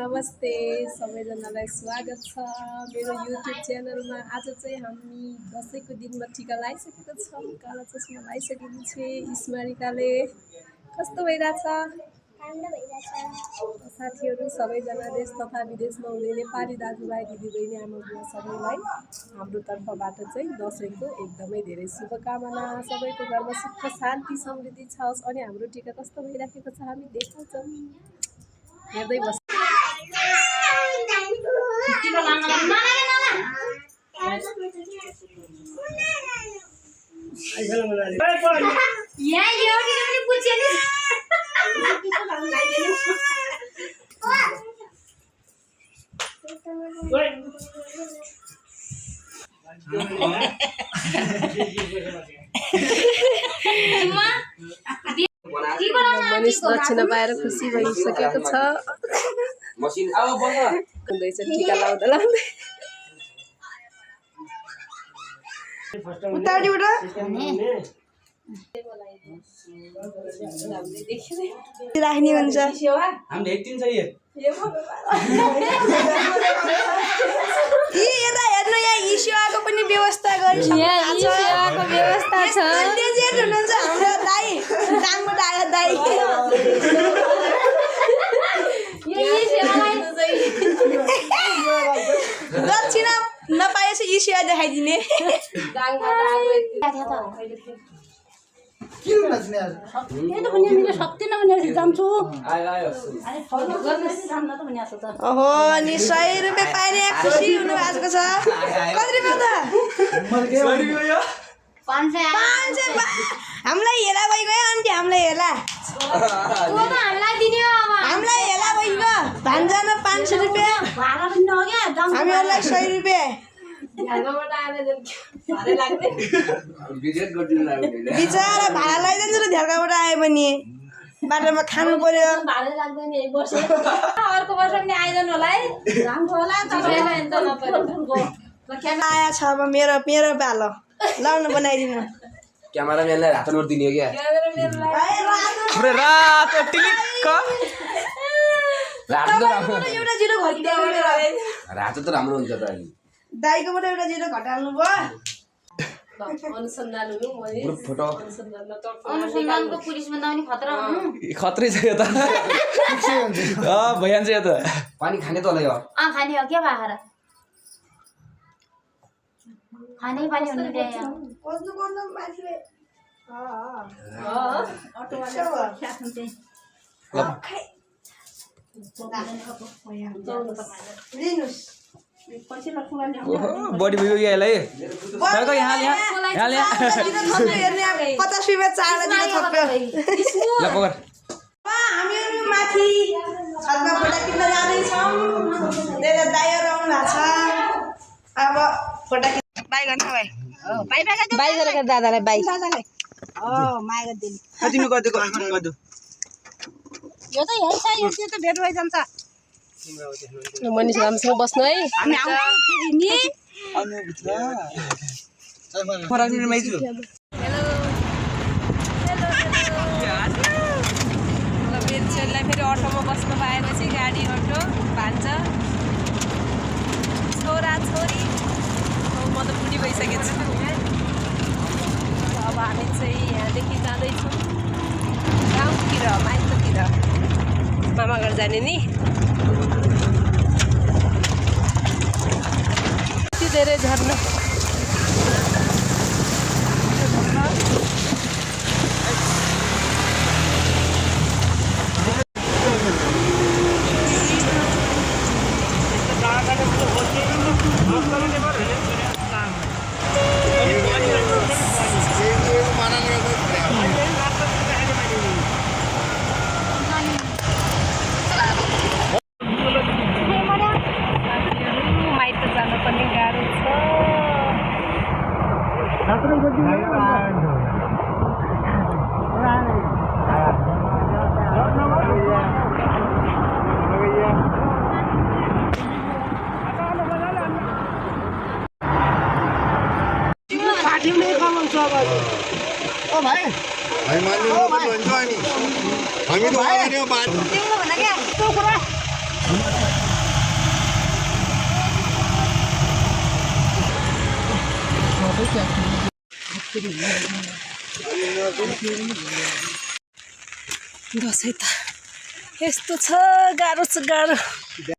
नमस्ते सबैजनालाई स्वागत छ मेरो युट्युब च्यानलमा। आज चाहिँ हामी दसैँको दिनमा टिका लगाइसकेका छौँ। काला चस्मा लगाइसकेको छु। स्मरिकाले कस्तो भइरहेछ? साथीहरू सबैजना देश तथा विदेशमा हुने नेपाली दाजुभाइ दिदीबहिनी आमा बुवा सबैलाई हाम्रो तर्फबाट चाहिँ दसैँको एकदमै धेरै शुभकामना। सबैको घरमा सुख शान्ति समृद्धि छ। अनि हाम्रो टिका कस्तो भइराखेको छ हामी देखाउँछौँ। हेर्दै बस्नु। मनिष दक्षिणा पाएर खुसी भइसकेको छ। हुँदैछ टिका लाउँदा लाउँदै। राख्ने हुन्छ हेर्नु यहाँ इसियोको पनि व्यवस्था गर्छ। हुनुहुन्छ हाम्रो दाइ दाङबाट आयो दाइ। दक्षिणा नपाएपछि इसिया देखाइदिने। ओहो नि 100 रुपियाँ पाएर खुसी हुनु भएको छ। कति रुपियाँ त? 500। हामीलाई हेला भइगयो आन्टी, हामीलाई हेला भइगयो। भान्जामा 500 रुपियाँ, हामीहरूलाई 100 रुपियाँ। बिचरा भाडा लगाइदिन्छ र ढेर्काबाट आयो भने बाटोमा खानु पर्यो। अर्को वर्ष पनि आइदिनु होला है। आया छ अब मेरो पालो लाउनु बनाइदिनु। क्यामेराम्यानलाई रातो नोट दिने हो क्या? एउटा जिरो घटिदियो। रातो त राम्रो हुन्छ त अलि। दाइकोबाट एउटा जिरो घटाल्नु भयो। अनुसन्धानको पुलिसमा पनि खतरा हुनु। खतरै छ यो त। भइहाल्छ यो त। पानी खाने त होला यो। खाने हो क्या बाखर? खाने पानी हुनु पर्यो। कोज्नु मान्छे बडी भयो यसलाई। 50 रुपियाँ चाडा दिन थप्यो। हामीहरू माथि छतमा फोटा किन्न जाँदैछौँ। धेरै दाइहरू आउनु भएको छ। अब फोटा बाई गर्न भाइ बाई गरेर दादालाई बाई माया गरिदिनु। तिमी गरिदिएको गरिदियो। यो त यही छ, यो त भेट भइजान्छ। मनिष राम्रोसँग बस्नु है। हामी आउँछौँ फेरि नि। मेरो छोरीलाई फेरि अटोमा बस्नु पाएपछि गाडी अटो भान्छ। छोरा छोरी म त बुढी भइसकेको छु। अब हामी चाहिँ यहाँदेखि जाँदैछौँ गाउँतिर, माइततिर मामा घर जाने नि। यति धेरै झर्ना। ओ भाइ भाइ मान्नु भन्छ अनि हामी त दसैँ त यस्तो छ गाह्रो छ गाह्रो